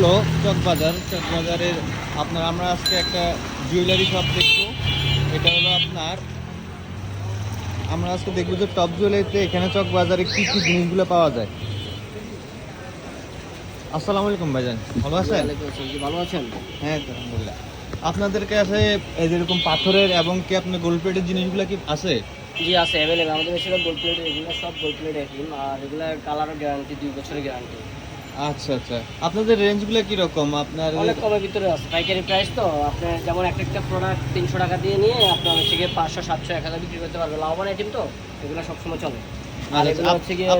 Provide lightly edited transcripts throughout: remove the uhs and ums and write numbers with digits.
হলো চকবাজারের আপনার আমরা আজকে একটা জুয়েলারি শপ দেখবো। এটা হলো আপনার আমরা আজকে দেখবো যে টপ জুয়েলারিতে এখানে চকবাজারে কি কি জিনিসগুলো পাওয়া যায়। আসসালামু আলাইকুম ভাইজান, ভালো আছেন? ভালো আছেন? হ্যাঁ আলহামদুলিল্লাহ। আপনাদের কাছে এই যেরকম পাথরের এবং কি আপনার গোল্ড প্লেটের জিনিসগুলো কি আছে? জি আছে, অ্যাভেলেবেল। আমাদের বেশিরভাগ গোল্ড প্লেট, এগুলো সব গোল্ড প্লেট একই, আর এগুলার কালারও গ্যারান্টি 2 বছরের গ্যারান্টি। আচ্ছা আচ্ছা, আপনাদের রেঞ্জগুলো কিরকম? আপনার অনেক কমের ভিতরে আছে, পাইকারি প্রাইস তো। আপনার যেমন একটা প্রোডাক্ট 300 টাকা দিয়ে নিয়ে আপনার হচ্ছে গিয়ে 500, 700, 1000 বিক্রি করতে পারবে। লাভবান আইটেম তো, এগুলো সবসময় চলে। আর এগুলো হচ্ছে গিয়ে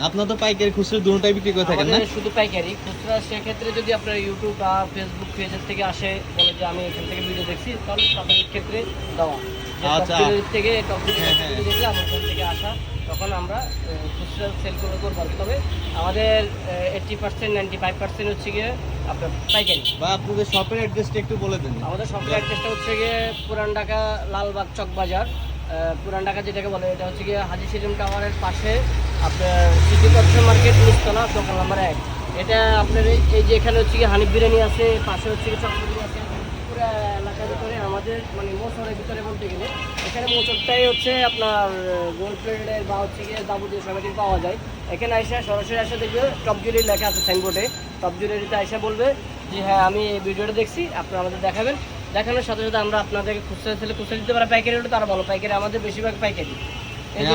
আপনার তো পাইকারি খুচরো দুটোটাই বিক্রি করে থাকেন না? শুধু পাইকারি, খুচরা সেক্ষেত্রে যদি আপনার ইউটিউব বা ফেসবুক পেজের থেকে আসে, বলে যে আমি এখান থেকে ভিডিও দেখছি, তাহলে তাদের ক্ষেত্রে দেওয়া আচ্ছা থেকে দেখলে আমার ওখান থেকে আসা, তখন আমরা খুচরা সেল করবো পারবো। তবে আমাদের 80%, 95% হচ্ছে গিয়ে আপনার পাইকারি। বা আপনাদের শপের অ্যাড্রেসটা একটু বলে দেন। আমাদের শপের অ্যাড্রেসটা হচ্ছে গিয়ে পুরান ঢাকা লালবাগ চক বাজার। পুরান ঢাকা যেটাকে বলে, এটা হচ্ছে গিয়ে হাজি সেলিম টাওয়ারের পাশে আপনার সিটি কর্পোরেশন মার্কেট, নিচতলা, দোকান নাম্বার 1। এটা আপনার এই যে এখানে হচ্ছে গিয়ে হানিফ বিরিয়ানি আছে, পাশে হচ্ছে গিয়ে চকবাজার আছে। পুরো এলাকার ভিতরে আমাদের মানে মোচরের ভিতরে বলতে গেলে এখানে মোচরটাই হচ্ছে আপনার গোল্ড প্লেটের বা হচ্ছে গিয়ে যাবতীয় সবাইটি পাওয়া যায়। এখানে আইসা সরাসরি আসা দেখবে টপ জুয়েলারি লেখা আছে সাইনবোর্ডে। টপ জুয়েলারিতে আইসা বলবে যে হ্যাঁ আমি এই ভিডিওটা দেখছি, আপনারা আমাদের দেখাবেন। দেখানোর সাথে সাথে আমরা আপনাদেরকে খুচরা ছেলে খুচরা দিতে পারি, পাইকারি হলে তারা ভালো। পাইকারি আমাদের বেশিরভাগ পাইকারি। এই যে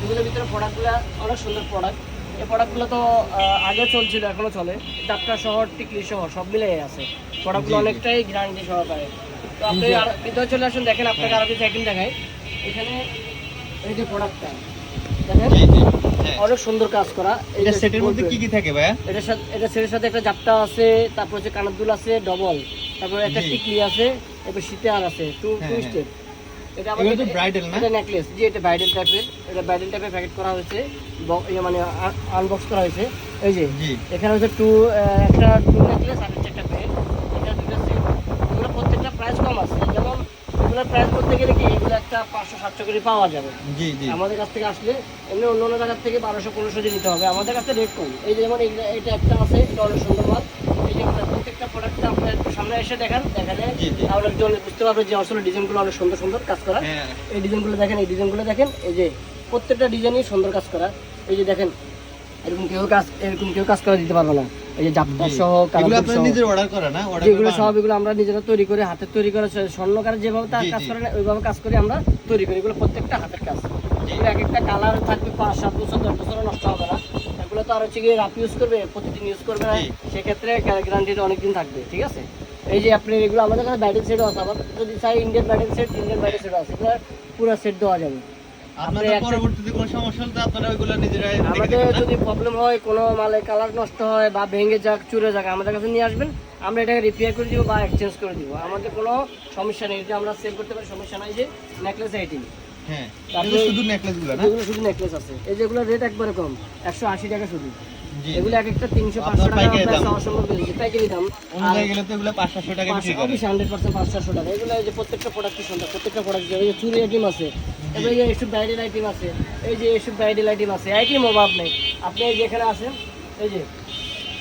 এগুলোর ভিতরে প্রোডাক্টগুলো অনেক সুন্দর প্রোডাক্ট। এই প্রোডাক্টগুলো তো আগে চলছিল, এখনো চলে। ডাক্তার শহর, টিকলি শহর সব মিলে আছে। প্রোডাক্টগুলো অনেকটাই গ্যারান্টি সহকারে। তো আপনি আর ভিতরে চলে আসুন, দেখেন আপনাকে আরো কিছু আইটেম দেখাই। এখানে এই যে প্রোডাক্টটা দেখেন, অনেক সুন্দর কাজ করা। এটা সেটের মধ্যে কি কি থাকে ভাইয়া? এটা সেটের সাথে একটা জাপটা আছে, তারপর হচ্ছে কানের দুল আছে ডবল, তারপর একটা টিকলি আছে, এরপর শীতের আছে টু স্টেপ। এটা আমাদের তো ব্রাইডাল না? এটা নেকলেস, জি এটা ব্রাইডাল টাইপের। এটা ব্রাইডাল টাইপের প্যাকেট করা হয়েছে, মানে আনবক্স করা হয়েছে। এই যে এখানে হচ্ছে একটা টু নেকলেস আর হচ্ছে একটা পেন, এটা দুটো সেট। এগুলো প্রত্যেকটা প্রাইস কম আছে। যেমন এগুলোর প্রাইস করতে গেলে কি এগুলো একটা 500-700 করে পাওয়া যাবে আমাদের কাছ থেকে আসলে। এমনি অন্য অন্য জায়গার থেকে 1200-1500 দিয়ে নিতে হবে, আমাদের কাছে রেট কম। এই যেমন এটা একটা আছে, এটা অনেক সুন্দর মাল। এই যে প্রত্যেকটা প্রোডাক্টটা আপনার একটু সামনে এসে দেখালে তাহলে একজন বুঝতে পারবে যে আসলে ডিজাইনগুলো অনেক সুন্দর সুন্দর কাজ করা। এই ডিজাইনগুলো দেখেন, এই ডিজাইনগুলো দেখেন। এই যে প্রত্যেকটা ডিজাইনই সুন্দর কাজ করা। এই যে দেখেন, এরকম কেউ কাজ করে দিতে পারবে না। এই যে জাপটা সহ যেগুলো সব এগুলো আমরা নিজেরা তৈরি করে, হাতের তৈরি করে। স্বর্ণকার যেভাবে তার কাজ করে না, ওইভাবে কাজ করে আমরা তৈরি করি। এগুলো প্রত্যেকটা হাতের কাজ। এগুলো এক একটা কালার থাকবে 5-7 বছর, 10 বছরও নষ্ট হবে না। এগুলো তো আর হচ্ছে গিয়ে রাফ ইউজ করবে, প্রতিদিন ইউজ করবে না, সেক্ষেত্রে গ্যারান্টিটা অনেকদিন থাকবে। ঠিক আছে, এই যে আপনি এগুলো আমাদের কাছে ব্রাইডাল সেটও আছে। আবার যদি চাই ইন্ডিয়ান ব্রাইডাল সেটও আছে, এগুলো পুরো সেট দেওয়া যাবে। আমাদের যদি প্রবলেম হয়, কোনো মালে কালার নষ্ট হয় বা ভেঙে যাক, চুরে যাক, আমাদের কাছে নিয়ে আসবেন। আমরা এটাকে রিপেয়ার করে দিব বা এক্সচেঞ্জ করে দিব। আমাদের কোনো সমস্যা নেই, এটা আমরা সেল করতে পারি, সমস্যা নাই। যে নেকলেস আইটেম, শুধু নেকলেস আছে। এই যেগুলো রেট একবারে কম, 180 টাকা শুধু। এগুলো এক একটা 300-500 টাকা অসম্ভব বেশি পাইকারি দাম। 500 টাকা বিক্রি করে, 100% 500 টাকা। এগুলো এই যে প্রত্যেকটা প্রোডাক্ট কি সুন্দর, প্রত্যেকটা প্রোডাক্ট। এই যে চুরি আইটেম আছে, এবার এই যে এসব ব্রাইডাল আইটেম আছে, এই যে এসব ব্রাইডাল আইটেম আছে। আইটেম অভাব নেই। আপনি যেখানে আসেন, এই যে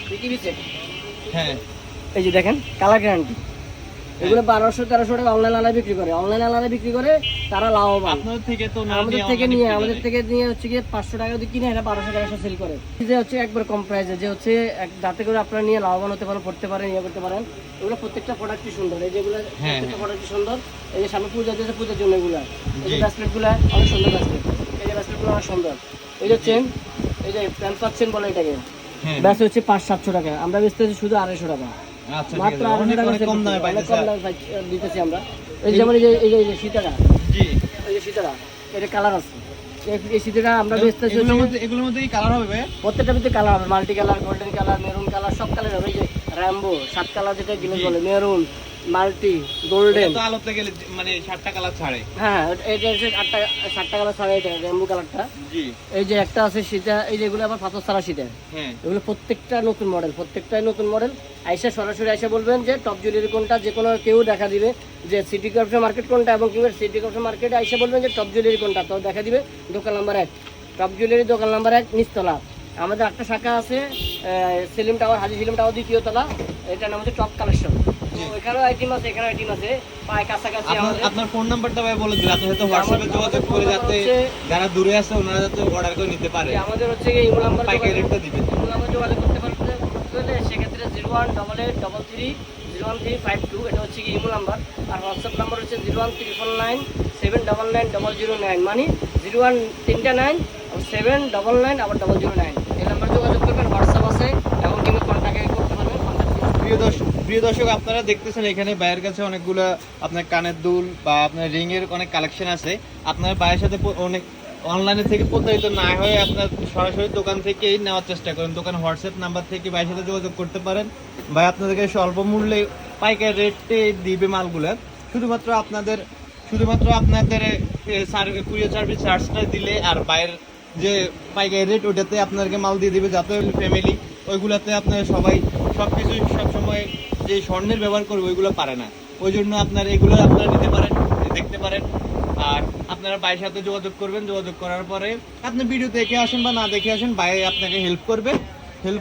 বিকিনি সেট, এই যে দেখেন কালার গ্যারান্টি। এগুলো 1200-1300 টাকা অনলাইন আলাদা বিক্রি করে। তারা লাভবান। আমাদের থেকে নিয়ে হচ্ছে গিয়ে 500 টাকা দিয়ে কিনে এরা 1200 টাকা সেল করে। যে হচ্ছে একবার কম প্রাইসে, যে হচ্ছে যাতে করে আপনারা নিয়ে লাভবান হতে পারেন, পড়তে পারেন, ইয়ে করতে পারেন। এগুলো প্রত্যেকটা প্রোডাক্টই সুন্দর। এই যেগুলো প্রত্যেকটা প্রোডাক্টই সুন্দর। এই যে সামনে পূজা দিয়েছে, পূজার জন্য এগুলো। এই যে ব্রেসলেটগুলো অনেক সুন্দর ব্রেসলেট। এই যে ব্রেসলেটগুলো অনেক সুন্দর। এই যে চেন, এই যে প্যাম্পার চেন বলে এটাকে, ব্যাস হচ্ছে 500-700 টাকা। আমরা বেচতেছি শুধু 250 টাকা, মাত্র 250 টাকা কম দামে দিতেছি আমরা। এই যেমন এই যে সীতারা, এই যে সীতারা, এটা কালার আছে। এই সীতারা আমরা বেচতেছি, এগুলোর মধ্যে কি কালার হবে? প্রত্যেকটার ভিতরে কালার হবে, multi colour, golden colour, maroon colour, সব কালার হবে। এই যে র্যাম্বো 7 কালার যেটা গিলে বলে, মেরুন, মাল্টি, গোল্ডেন। তো আলোতে গেলে মানে 7টা কালার ছাড়ে। হ্যাঁ, এটা 7টা কালার ছাড়ে, এটা র্যাম্বো কালারটা। এই যে একটা আছে সীতা, এই যে এগুলো আবার পাথর ছাড়া সীতা। এগুলো প্রত্যেকটা নতুন মডেল, প্রত্যেকটাই নতুন মডেল। আইসা সরাসরি আইসা বলবেন যে টপ জুয়েলারি কোনটা, যে কোনো কেউ দেখা দিবে যে সিটি কর্পোরেশন মার্কেট কোনটা, এবং কেউ সিটি কর্পোরেশন মার্কেটে আইসা বলবেন যে টপ জুয়েলারি কোনটা, তো দেখা দিবে দোকান নাম্বার 1 টপ জুয়েলারি, দোকান নাম্বার 1, নিচতলা। আমাদের 8টা শাখা আছে, সেলিম টাওয়ার, হাজি সেলিম টাওয়ার 2য় তলা, এটার নাম হচ্ছে টপ কালেকশন। তো এখানেও আইটেম আছে, এখানেও আইটেম আছে, প্রায় কাছাকাছি আমাদের। আপনার ফোন নাম্বারটা ভাই বলে দিন, আপনি হয়তো হোয়াটসঅ্যাপে যোগাযোগ করে যাতে যারা দূরে আছে ওনারা যাতে অর্ডার করে নিতে পারে। আমাদের হচ্ছে ইমো নাম্বার, পাইকারি রেটটা দিবেন। ইমো নাম্বার যোগাযোগ করতে পারলে সেক্ষেত্রে 0188331352, এটা হচ্ছে ইমো নাম্বার। আর হোয়াটসঅ্যাপ নাম্বার হচ্ছে 01349799009, মানে 01399 799 আবার 009। এই নাম্বার যোগাযোগ করবেন, হোয়াটসঅ্যাপ আছে এবং কিন্তু কন্ট্যাক্ট করতে পারবেন। প্রিয় দর্শক আপনারা দেখতেছেন এখানে ভাইয়ের কাছে অনেকগুলো আপনার কানের দুল বা আপনার রিং এর অনেক কালেকশন আছে। আপনার ভাইয়ের সাথে অনেক অনলাইনে থেকে প্রতারিত না হয়ে আপনার সরাসরি দোকান থেকেই নেওয়ার চেষ্টা করেন। দোকান হোয়াটসঅ্যাপ নাম্বার থেকে ভাইয়ের সাথে যোগাযোগ করতে পারেন। ভাই আপনাদেরকে স্বল্প মূল্যে পাইকারি রেটে দিবে মালগুলো। শুধুমাত্র আপনাদের কুরিয়ার সার্ভিস চার্জটা দিলে আর বাইরের যে পাইকারি রেট ওটাতে আপনাদেরকে মাল দিয়ে দিবে। যাতে ফ্যামিলি ওইগুলাতে আপনারা সবাই সবকিছু সবসময় যে স্বর্ণের ব্যবহার করবে ওইগুলো পারে না, ওই জন্য আপনার এগুলো আপনারা নিতে পারেন, দেখতে পারেন। আর আপনারা ভাইয়ের সাথে যোগাযোগ করবেন, যোগাযোগ করার পরে আপনি ভিডিও দেখে আসেন বা না দেখে আসেন, ভাই আপনাকে হেল্প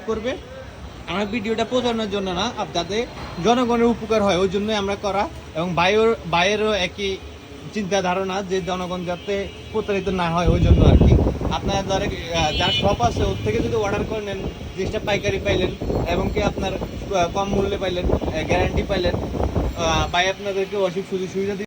করবে। আমরা ভিডিওটা প্রচারণের জন্য না, যাতে জনগণের উপকার হয় ওই জন্যই আমরা করা। এবং ভাইয়েরও একই চিন্তা ধারণা যে জনগণ যাতে প্রতারিত না হয় ওই জন্য আর কি। আপনার যার শপ আছে ওর থেকে যদি অর্ডার করে নেন, জিনিসটা পাইকারি পাইলেন এবং কি আপনার কম মূল্যে পাইলেন, গ্যারান্টি পাইলেন। ভাই আপনাদেরকে অসুখ সুযোগ সুবিধা